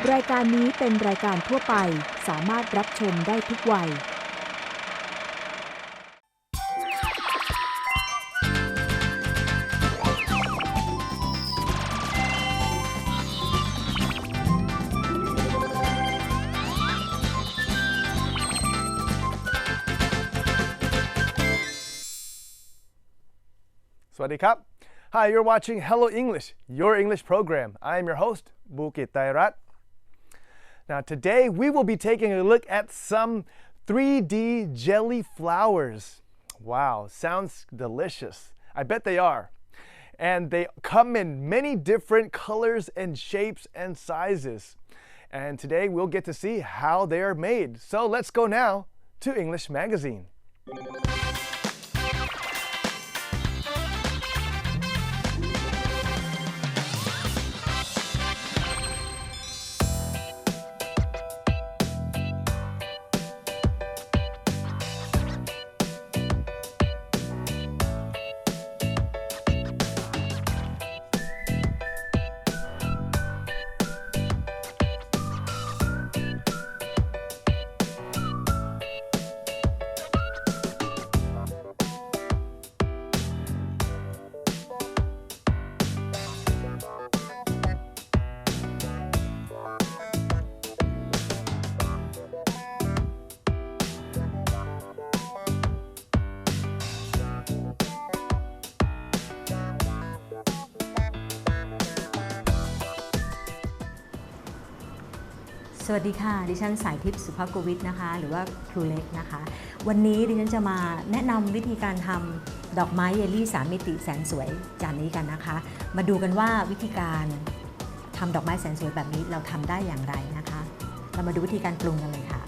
รายการนี้เป็นรายการทั่วไปสามารถรับชมได้ทุกวัยสวัสดีครับ Hi, you're watching Hello English, your English program. I am your host, Bukit Tairat. Now today we will be taking a look at some 3D jelly flowers. Wow, sounds delicious. I bet they are. And they come in many different colors and shapes and sizes. And today we'll get to see how they are made. So let's go now to English Magazine.สวัสดีค่ะดิฉันสายทิพย์สุภาพโกวิทนะคะหรือว่าครูเล็กนะคะวันนี้ดิฉันจะมาแนะนำวิธีการทำดอกไม้เยลลี่3มิติแสนสวยจานนี้กันนะคะมาดูกันว่าวิธีการทำดอกไม้แสนสวยแบบนี้เราทำได้อย่างไรนะคะเรามาดูวิธีการปรุงกันเลยค่ะ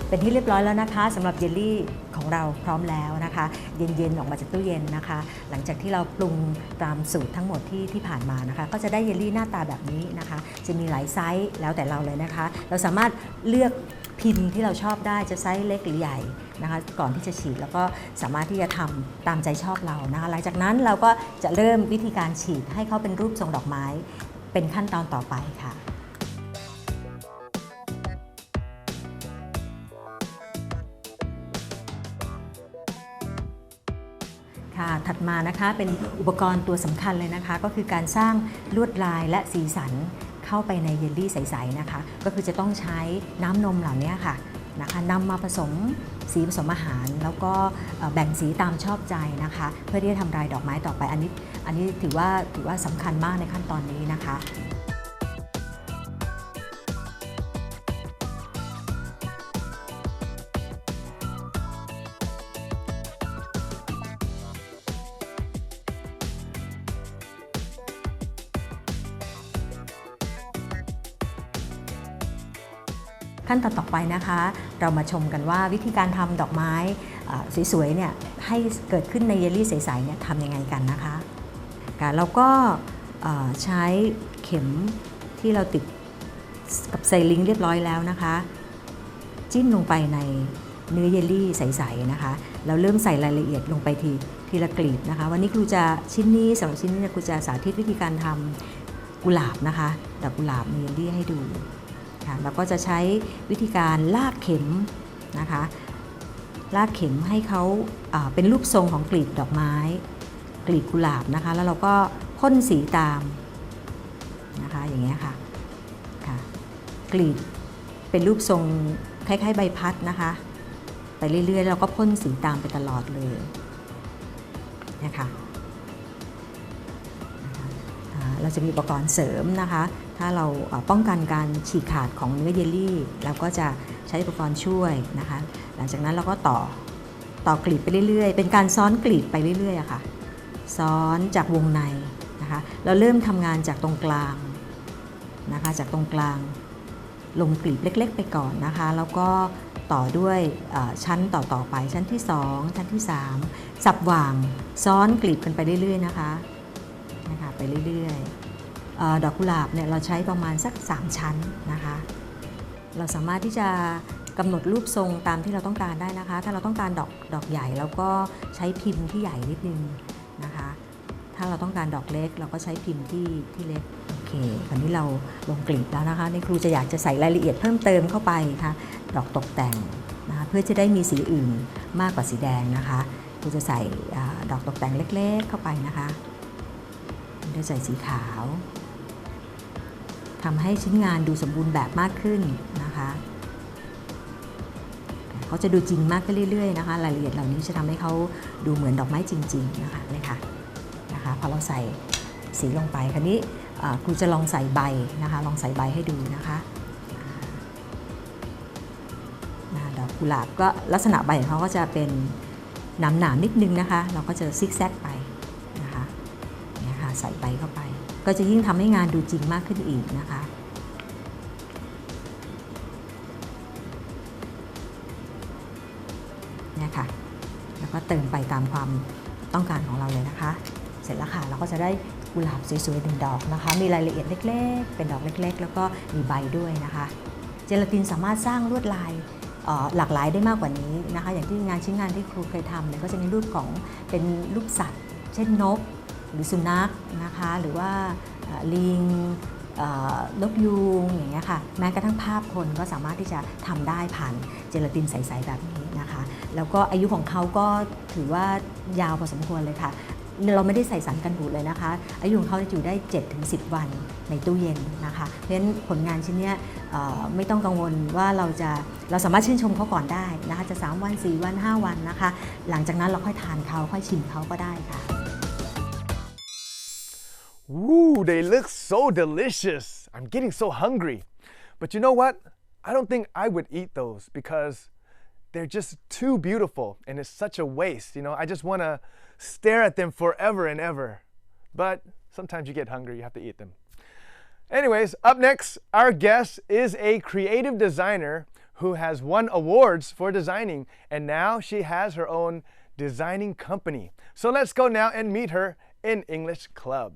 เป็นที่เรียบร้อยแล้วนะคะสำหรับเยลลี่ของเราพร้อมแล้วนะคะเย็นๆออกมาจากตู้เย็นนะคะหลังจากที่เราปรุงตามสูตรทั้งหมดที่ผ่านมานะคะก็จะได้เยลลี่หน้าตาแบบนี้นะคะจะมีหลายไซส์แล้วแต่เราเลยนะคะเราสามารถเลือกพิมพ์ที่เราชอบได้จะไซส์เล็กหรือใหญ่ นะคะก่อนที่จะฉีดแล้วก็สามารถที่จะทำตามใจชอบเรานะคะหลังจากนั้นเราก็จะเริ่มวิธีการฉีดให้เขาเป็นรูปทรงดอกไม้เป็นขั้นตอนต่อไปค่ะถัดมานะคะเป็นอุปกรณ์ตัวสำคัญเลยนะคะก็คือการสร้างลวดลายและสีสันเข้าไปในเยลลี่ใสๆนะคะก็คือจะต้องใช้น้ำนมเหล่านี้ค่ะนะคะนำมาผสมสีผสมอาหารแล้วก็แบ่งสีตามชอบใจนะคะเพื่อที่จะทำลายดอกไม้ต่อไปอันนี้ถือว่าสำคัญมากในขั้นตอนนี้นะคะขั้นตอนต่อไปนะคะเรามาชมกันว่าวิธีการทำดอกไม้สวยๆเนี่ยให้เกิดขึ้นในเยลลี่ใสๆเนี่ยทำยังไงกันนะคะเราก็ใช้เข็มที่เราติดกับไซลิงค์เรียบร้อยแล้วนะคะจิ้มลงไปในเนื้อเยลลี่ใสๆนะคะเราเริ่มใส่รายละเอียดลงไปทีละกลีบนะคะวันนี้ครูจะชิ้นนี้สำหรับชิ้นนี้ครูจะสาธิตวิธีการทำกุหลาบนะคะดอกกุหลาบในเยลลี่ให้ดูเราก็จะใช้วิธีการลากเข็มนะคะลากเข็มให้เขาเป็นรูปทรงของกลีบดอกไม้กลีบกุหลาบนะคะแล้วเราก็พ่นสีตามนะคะอย่างเงี้ยค่ะกลีบเป็นรูปทรงคล้ายๆใบพัดนะคะไปเรื่อยๆเราก็พ่นสีตามไปตลอดเลยนะคะเราจะมีอุปกรณ์เสริมนะคะถ้าเราป้องกันการฉีกขาดของเนื้อเยลลี่เราก็จะใช้อุปกรณ์ช่วยนะคะหลังจากนั้นเราก็ต่อกลีบไปเรื่อยๆเป็นการซ้อนกลีบไปเรื่อยๆค่ะซ้อนจากวงในนะคะเราเริ่มทำงานจากตรงกลางนะคะจากตรงกลางลงกลีบเล็กๆไปก่อนนะคะแล้วก็ต่อด้วยชั้นต่อไปชั้นที่2ชั้นที่3สับหว่างซ้อนกลีบกันไปเรื่อยๆนะคะไปเรื่อยๆดอกกุหลาบเนี่ยเราใช้ประมาณสัก3ชั้นนะคะเราสามารถที่จะกำหนดรูปทรงตามที่เราต้องการได้นะคะถ้าเราต้องการดอกใหญ่เราก็ใช้พิมพ์ที่ใหญ่นิดนึงนะคะถ้าเราต้องการดอกเล็กเราก็ใช้พิมพ์ที่เล็กโอเคคราวนี้เราลงกลีบแล้วนะคะนี่ครูจะอยากจะใส่รายละเอียดเพิ่มเติมเข้าไปค่ะดอกตกแต่งนะคะเพื่อจะได้มีสีอื่นมากกว่าสีแดงนะคะครูจะใส่ดอกตกแต่งเล็กๆเข้าไปนะคะได้ใส่สีขาวทำให้ชิ้นงานดูสมบูรณ์แบบมากขึ้นนะคะเขาจะดูจริงมากขึ้นเรื่อยๆนะคะรายละเอียดเหล่านี้จะทำให้เขาดูเหมือนดอกไม้จริงๆนะคะเลยค่ะพอเราใส่สีลงไปคราวนี้ครูจะลองใส่ใบนะคะลองใส่ใบให้ดูนะคะดอกกุหลาบก็ลักษณะใบของเขาก็จะเป็นหนามๆนิดนึงนะคะเราก็จะซิกแซกไปใส่ใบเข้าไปก็จะยิ่งทำให้งานดูจริงมากขึ้นอีกนะคะเนี่ยค่ะแล้วก็เติมไปตามความต้องการของเราเลยนะคะเสร็จแล้วค่ะเราก็จะได้กุหลาบสวยๆ1ดอกนะคะมีรายละเอียดเล็กๆเป็นดอกเล็กๆแล้วก็มีใบด้วยนะคะเจลาตินสามารถสร้างลวดลายหลากหลายได้มากกว่านี้นะคะอย่างที่ชิ้นงานที่ครูเคยทำเนี่ยก็จะมีรูปของเป็นรูปสัตว์เช่นนกหรือสุนัขนะคะหรือว่าลิงนกยูงอย่างเงี้ยค่ะแม้กระทั่งภาพคนก็สามารถที่จะทำได้ผ่านเจลาตินใสๆแบบนี้นะคะแล้วก็อายุของเขาก็ถือว่ายาวพอสมควรเลยค่ะเราไม่ได้ใส่สารกันบูดเลยนะคะอายุของเขาจะอยู่ได้ 7-10 วันในตู้เย็นนะคะเพราะฉะนั้นผลงานชิ้นนี้ไม่ต้องกังวลว่าเราสามารถชื่นชมเขาก่อนได้นะคะจะ3 วัน 4 วัน 5 วันนะคะหลังจากนั้นเราค่อยทานเขาค่อยชิมเขาก็ได้ค่ะOoh, they look so delicious. I'm getting so hungry. But you know what? I don't think I would eat those because they're just too beautiful and it's such a waste. I just want to stare at them forever and ever. But sometimes you get hungry, you have to eat them. Anyways, up next, our guest is a creative designer who has won awards for designing, and now she has her own designing company. So let's go now and meet her in English Club.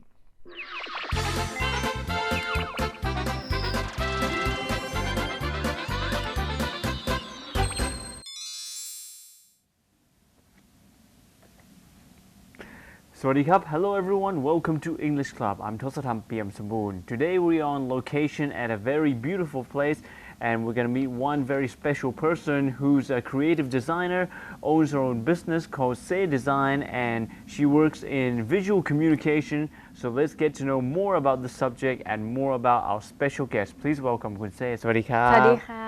Swadikap, hello everyone, welcome to English Club. I'm Tosatham PM Samboon. Today we are on location at a very beautiful place and we're going to meet one very special person who's a creative designer, owns her own business called Say Design, and she works in visual communication. So let's get to know more about the subject and more about our special guest. Please welcome Kun Say. Swadikap. สวัสดีค่ะ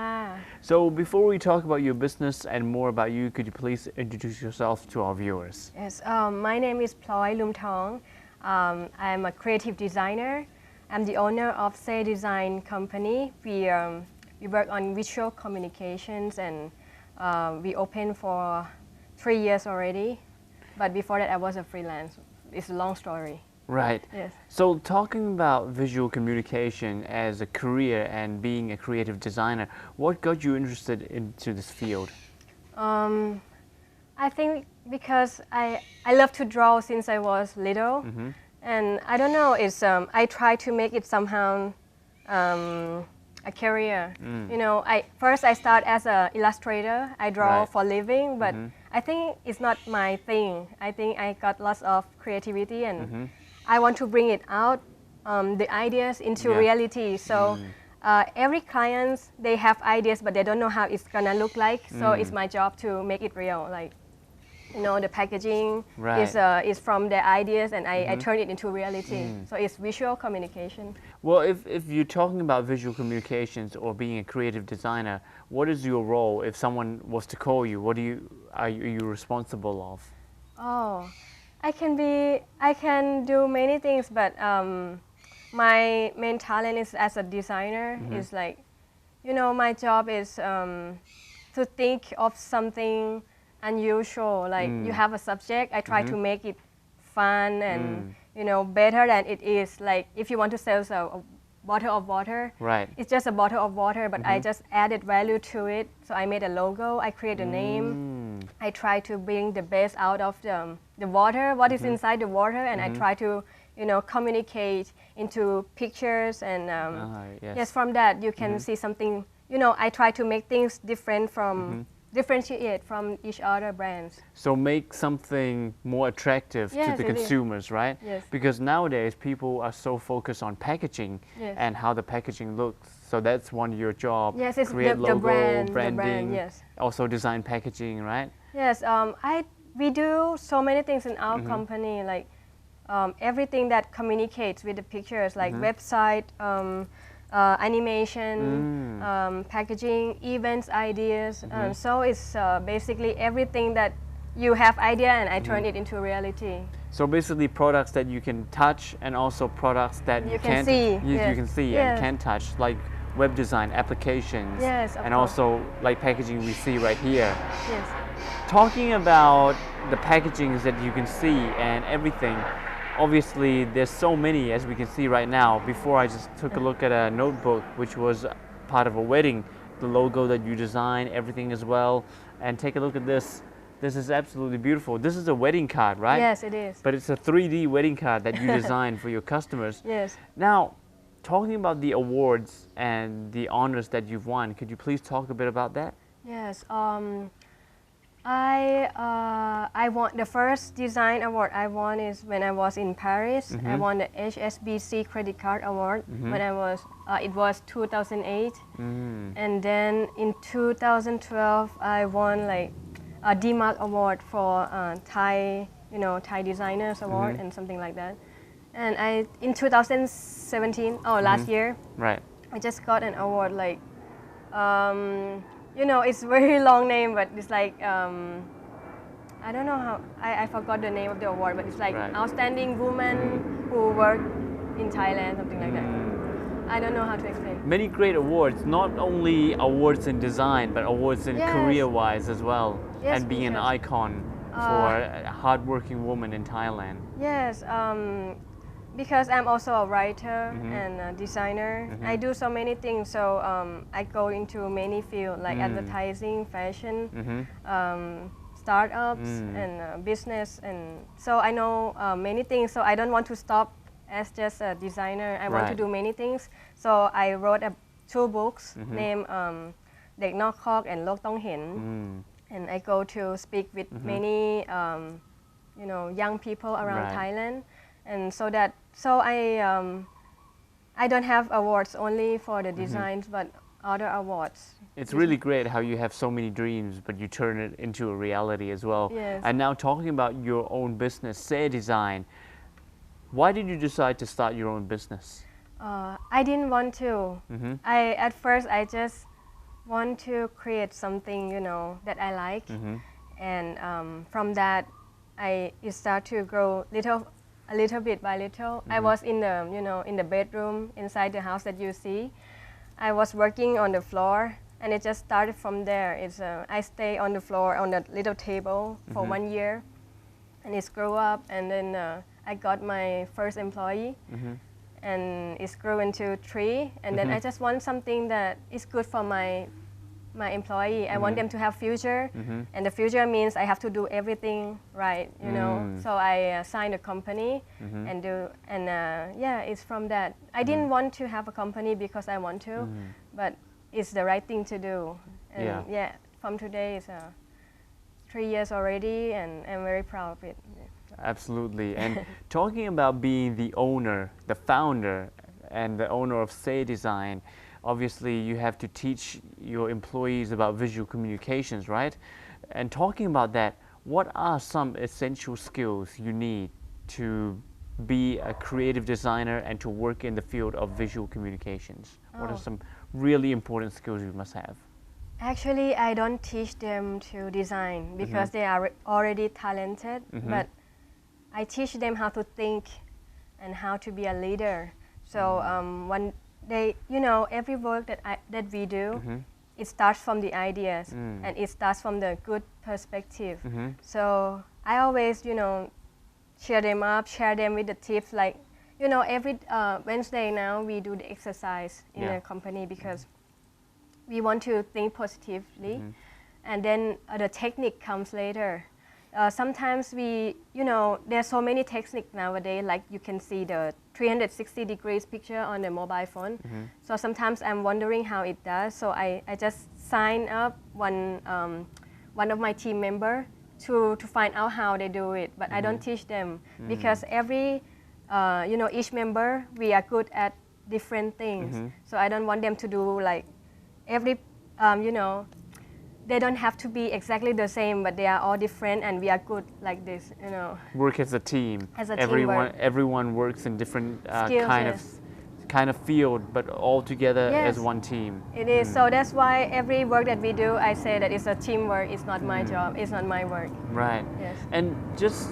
So before we talk about your business and more about you, could you please introduce yourself to our viewers? Yes, my name is Ploy Lumthong. I'm a creative designer. I'm the owner of Say Design company. We work on visual communications and we open for 3 years already. But before that, I was a freelance. It's a long story. Right. Yes. So talking about visual communication as a career and being a creative designer, what got you interested into this field? I think because I love to draw since I was little, and I don't know. It's I try to make it somehow a career. You know, I start as an illustrator. I draw Right. for living, but I think it's not my thing. I think I got lots of creativity and I want to bring it out, the ideas into Yeah. reality. So every client, they have ideas, but they don't know how it's gonna look like. So it's my job to make it real. Like, you know, the packaging Right. is from their ideas, and I turn it into reality. So it's visual communication. Well, if you're talking about visual communications or being a creative designer, what is your role if someone was to call you? What are you responsible of? Oh, I can do many things, but my main talent is as a designer. Is like, you know, my job is to think of something unusual. Like you have a subject, I try to make it fun and you know better than it is. Like if you want to sell a bottle of water, Right. it's just a bottle of water, but I just added value to it. So I made a logo, I create a name. I try to bring the best out of the water, what is inside the water, and I try to, you know, communicate into pictures and Yes. yes, from that you can see something. You know, I try to make things different from differentiate from each other brands. So make something more attractive to Yes, the it is. consumers, right? Yes. Because nowadays people are so focused on packaging Yes. and how the packaging looks. So that's one of your job. Yes, it's Create the logo, brand, branding, yes. also design packaging, right? Yes, we do so many things in our company, like everything that communicates with the pictures, like website, animation, packaging, events, ideas. So it's basically everything that you have idea and I turn it into reality. So basically products that you can touch and also products that You can can't, see, you yes. can see Yes. and can't touch, like web design applications. Yes, of and course. also like packaging we see right here. Yes. Talking about the packagings that you can see and everything, obviously there's so many as we can see right now. Before I just took a look at a notebook which was part of a wedding, the logo that you designed, everything as well. And take a look at this. This is absolutely beautiful. This is a wedding card, right? Yes, it is. But it's a 3D wedding card that you designed for your customers. Yes. Now, talking about the awards and the honors that you've won, could you please talk a bit about that? Yes. I won the first design award I won is when I was in Paris. I won the HSBC credit card award when I was it was 2008, and then in 2012 I won like a DMARC award for Thai, you know, Thai designers award and something like that. And in 2017, last year, Right. I just got an award like, you know, it's very long name, but it's like, I don't know how, I forgot the name of the award, but it's like Right. outstanding woman who work in Thailand, something like that. I don't know how to explain. Many great awards, not only awards in design, but awards in Yes. career-wise as well, Yes, and being an because, icon for a hardworking woman in Thailand. Yes, because I'm also a writer and a designer. I do so many things, so I go into many fields like advertising, fashion, startups, and business, and so I know many things. So I don't want to stop as just a designer. I want to Right. do many things. So I wrote 2 books named เด็กนอกคอก and โลกต้องเห็น and I go to speak with many young people around Right. Thailand, and so I don't have awards only for the designs, but other awards. It's really great how you have so many dreams, but you turn it into a reality as well. Yes. And now talking about your own business, Say Design, why did you decide to start your own business? I didn't want to. At first I just want to create something that I like, and from that it started to grow a little bit by little. I was in the in the bedroom inside the house that you see. I was working on the floor, and it just started from there. I stay on the floor on that little table for 1 year, and it grew up, and then I got my first employee, and it's grew into 3, and then I just want something that is good for my employee. I want them to have future, and the future means I have to do everything right, So I signed a company and it's from that. I didn't want to have a company because I want to, but it's the right thing to do. And from today it's 3 years already, and I'm very proud of it. Absolutely. And talking about being the owner, the founder, and the owner of Say Design, obviously you have to teach your employees about visual communications, right? And talking about that, what are some essential skills you need to be a creative designer and to work in the field of visual communications? What are some really important skills you must have? Actually, I don't teach them to design because they are already talented, but I teach them how to think and how to be a leader. So when they, every work that we do, it starts from the ideas, and it starts from the good perspective. So I always, cheer them up, share them with the tips. Like, every Wednesday now we do the exercise in the company because we want to think positively, and then the technique comes later. Sometimes there's so many techniques nowadays, like you can see the 360 degrees picture on the mobile phone. So sometimes I'm wondering how it does. So I just sign up one of my team member to find out how they do it. But I don't teach them because each member, we are good at different things. So I don't want them to do like every, they don't have to be exactly the same, but they are all different, and we are good like this, Work as a team. As a everyone, teamwork. Everyone works in different Skills, kind of field, but all together as Yes. one team. It is. So that's why every work that we do, I say that it's a teamwork. It's not my job. It's not my work. Right. Yes. And just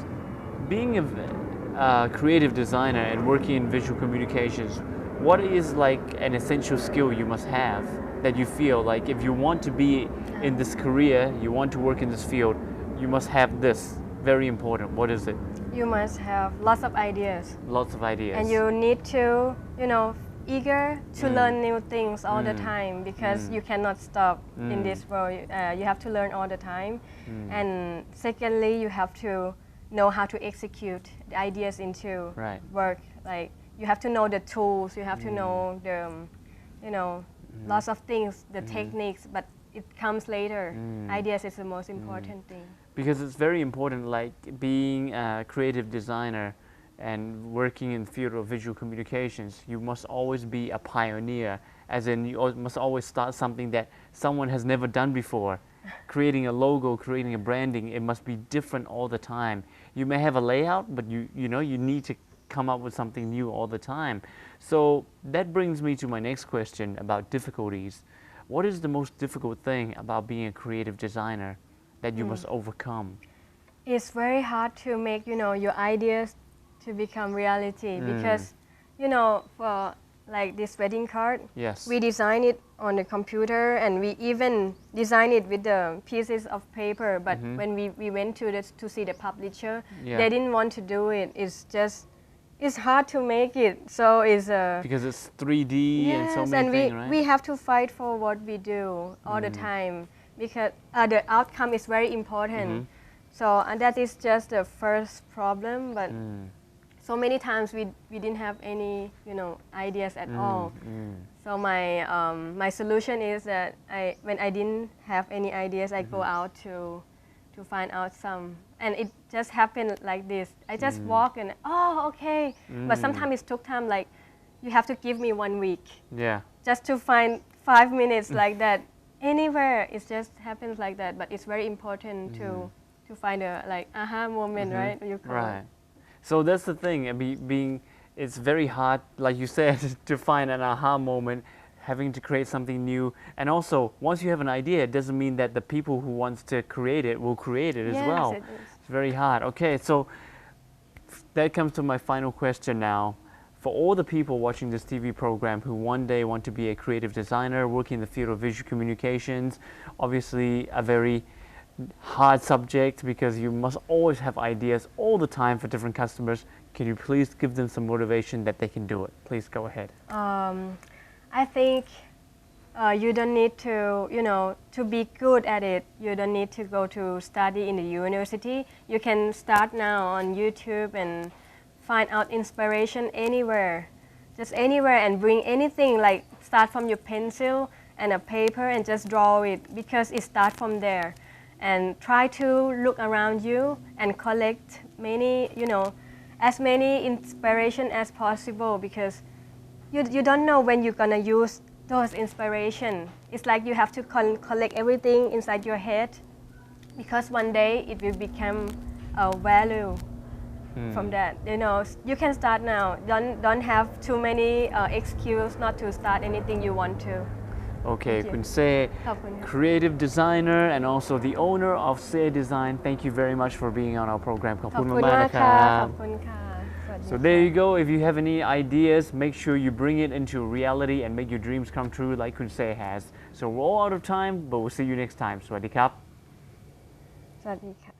being a creative designer and working in visual communications, what is like an essential skill you must have that you feel like if you want to be in this career, you want to work in this field, you must have this, very important. What is it? You must have lots of ideas, Lots of ideas. and you need to, eager to learn new things all the time because you cannot stop in this world. You have to learn all the time, and secondly, you have to know how to execute the ideas into Right. work. Like you have to know the tools, you have to know the, lots of things, the techniques, but it comes later. Ideas is the most important thing. Because it's very important, like being a creative designer and working in the field of visual communications, you must always be a pioneer, as in you must always start something that someone has never done before. Creating a logo, creating a branding, it must be different all the time. You may have a layout, but you need to come up with something new all the time. So that brings me to my next question about difficulties. What is the most difficult thing about being a creative designer that you must overcome? It's very hard to make your ideas to become reality because for like this wedding card, Yes. we design it on the computer, and we even design it with the pieces of paper, but when we went to see the publisher, they didn't want to do it. It's hard to make it, so it's Because it's 3D and so yes, many and things, right? we have to fight for what we do all the time because the outcome is very important. So and that is just the first problem, but so many times we didn't have any ideas at all. So my solution is that when I didn't have any ideas, I go out to to find out some. And it just happened like this. I just walk and oh okay. But sometimes it took time. Like you have to give me 1 week Yeah. just to find 5 minutes like that. Anywhere it just happens like that. But it's very important to find a like aha moment, right? You call it. Right. So that's the thing. I mean, it's very hard, like you said, to find an aha moment, having to create something new. And also, once you have an idea, it doesn't mean that the people who wants to create it will create it as Yes, well. it is. It's very hard. Okay, so that comes to my final question now. For all the people watching this TV program who one day want to be a creative designer, working in the field of visual communications, obviously a very hard subject because you must always have ideas all the time for different customers. Can you please give them some motivation that they can do it? Please go ahead. I think you don't need to, to be good at it. You don't need to go to study in the university. You can start now on YouTube and find out inspiration anywhere, just anywhere, and bring anything. Like start from your pencil and a paper and just draw it because it starts from there. And try to look around you and collect many, as many inspiration as possible because you don't know when you're gonna use those inspiration. It's like you have to collect everything inside your head because one day it will become a value from that. You can start now. Don't have too many excuse not to start anything you want to. Okay, Thank you. Kun Se, ขอบคุณค่ะ creative designer and also the owner of Se Design. Thank you very much for being on our program. ขอบ ขอบ คุณ คุณ มากๆ มาก นะค ค่ะ รั ข บ อบคุณค่ะสวัสดี So ค่ะ there you go. If you have any ideas, make sure you bring it into reality and make your dreams come true like Kun Se has. So we're all out of time, but we'll see you next time. สวัสดีครับ สวัสดีค่ะ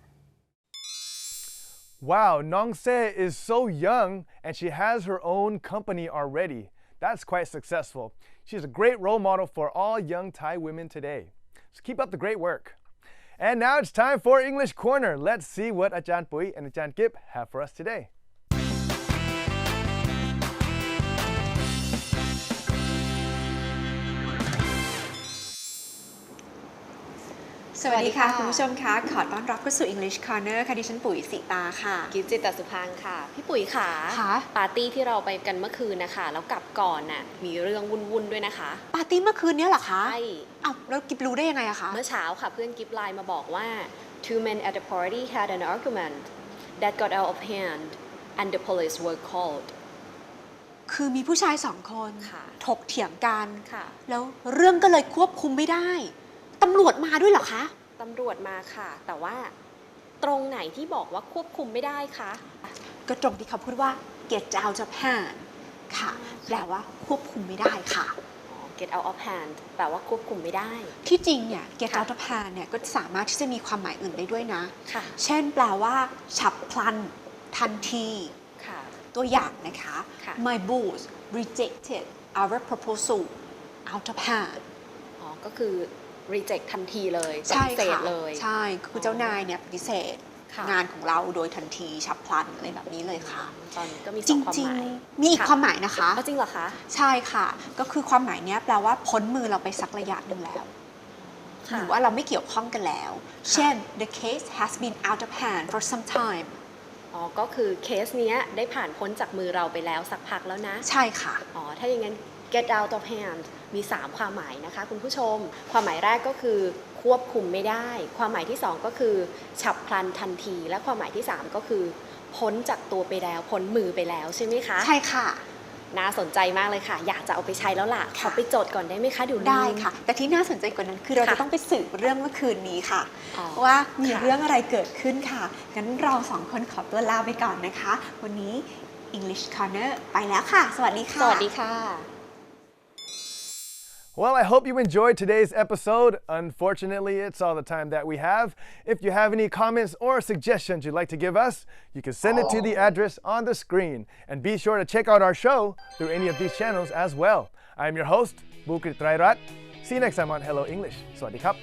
Wow, Nong Se is so young and she has her own company already. That's quite successful. She's a great role model for all young Thai women today. So keep up the great work. And now it's time for English Corner. Let's see what Ajahn Pui and Ajahn Kip have for us today. สวัสดีค่ะคุณผู้ชมคะขอต้อนรับเข้าสู่ English Corner ค่ะดิฉันปุ๋ยสิตาค่ะ กิฟจิตตสุพางค์ค่ะ พี่ปุ๋ยค่ะ ค่ะ ปาร์ตี้ที่เราไปกันเมื่อคืนนะคะแล้วกลับก่อนน่ะมีเรื่องวุ่นๆด้วยนะคะ ปาร์ตี้เมื่อคืนนี้เหรอคะ ใช่ อ้าวแล้วกิบรู้ได้ยังไงอะคะ เมื่อเช้าค่ะเพื่อนกิฟไลน์มาบอกว่า two men at the party had an argument that got out of hand and the police were called คือมีผู้ชายสองคน ค่ะ ถกเถียงกัน ค่ะ แล้วเรื่องก็เลยควบคุมไม่ได้ตำรวจมาด้วยเหรอคะ ตำรวจมาค่ะ แต่ว่าตรงไหนที่บอกว่าควบคุมไม่ได้คะ ก็ตรงที่เขาพูดว่า get out of hand ค่ะแปลว่าควบคุมไม่ได้ค่ะ get out of hand แปลว่าควบคุมไม่ได้ ที่จริงเนี่ย get ค่ะ out of hand เนี่ยก็สามารถที่จะมีความหมายอื่นได้ด้วยนะ ค่ะ เช่นแปลว่า ฉับพลัน ทันที ค่ะ ตัวอย่างนะคะ ค่ะ My boss rejected our proposal out of hand อ๋อก็คือ reject ทันทีเลยป ใช่ ฏิเสธ ค่ะ เลย ใช่คือเจ้านายเนี่ยปฏิเสธ ค่ะ งานของเราโดยทันทีฉับพลันอะไรแบบนี้เลยค่ะ ตอนนี้ก็มี จ สองความ ริ ห ง มาย ๆ มีอีกความหมายนะคะ อ๋อจริงเหรอคะ ใช่ค่ะ ก็คือความหมายเนี้ยแปลว่าพ้นมือเราไปสักระยะหนึ่งแล้ว ห ค่ะ รือว่าเราไม่เกี่ยวข้องกันแล้ว เช่น the case has been out of hand for some time อ๋อ ก็คือเคสเนี้ยได้ผ่านพ้นจากมือเราไปแล้วสักพักแล้วนะ ใช่ค่ะ อ๋อ ถ้าอย่างนั้น get out of hand มี 3 ความหมายนะคะคุณผู้ชม ความหมายแรกก็คือควบคุมไม่ได้ ความหมายที่ 2 ก็คือฉับพลันทันที และความหมายที่ 3 ก็คือพ้นจากตัวไปแล้ว พ้นมือไปแล้วใช่ไหมคะ ใช่ค่ะ น่าสนใจมากเลยค่ะ อยากจะเอาไปใช้แล้วล่ะ ขอไปจดก่อนได้ไหมคะเดี๋ยวลืม ได้ค่ะ แต่ที่น่าสนใจกว่านั้นคือเรา ค่ะ จะต้องไปสืบเรื่องเมื่อคืนนี้ค่ะ อ๋อ ว่ามี ค่ะ เรื่องอะไรเกิดขึ้นค่ะ งั้นเราสองคนขอตัวลาไปก่อนนะคะ วันนี้ English Corner ไปแล้วค่ะ สวัสดีค่ะ สวัสดีค่ะ Well, I hope you enjoyed today's episode. Unfortunately, it's all the time that we have. If you have any comments or suggestions you'd like to give us, you can send it to the address on the screen. And be sure to check out our show through any of these channels as well. I'm your host, Bukit Trairat. See you next time on Hello English. Sawasdee krap.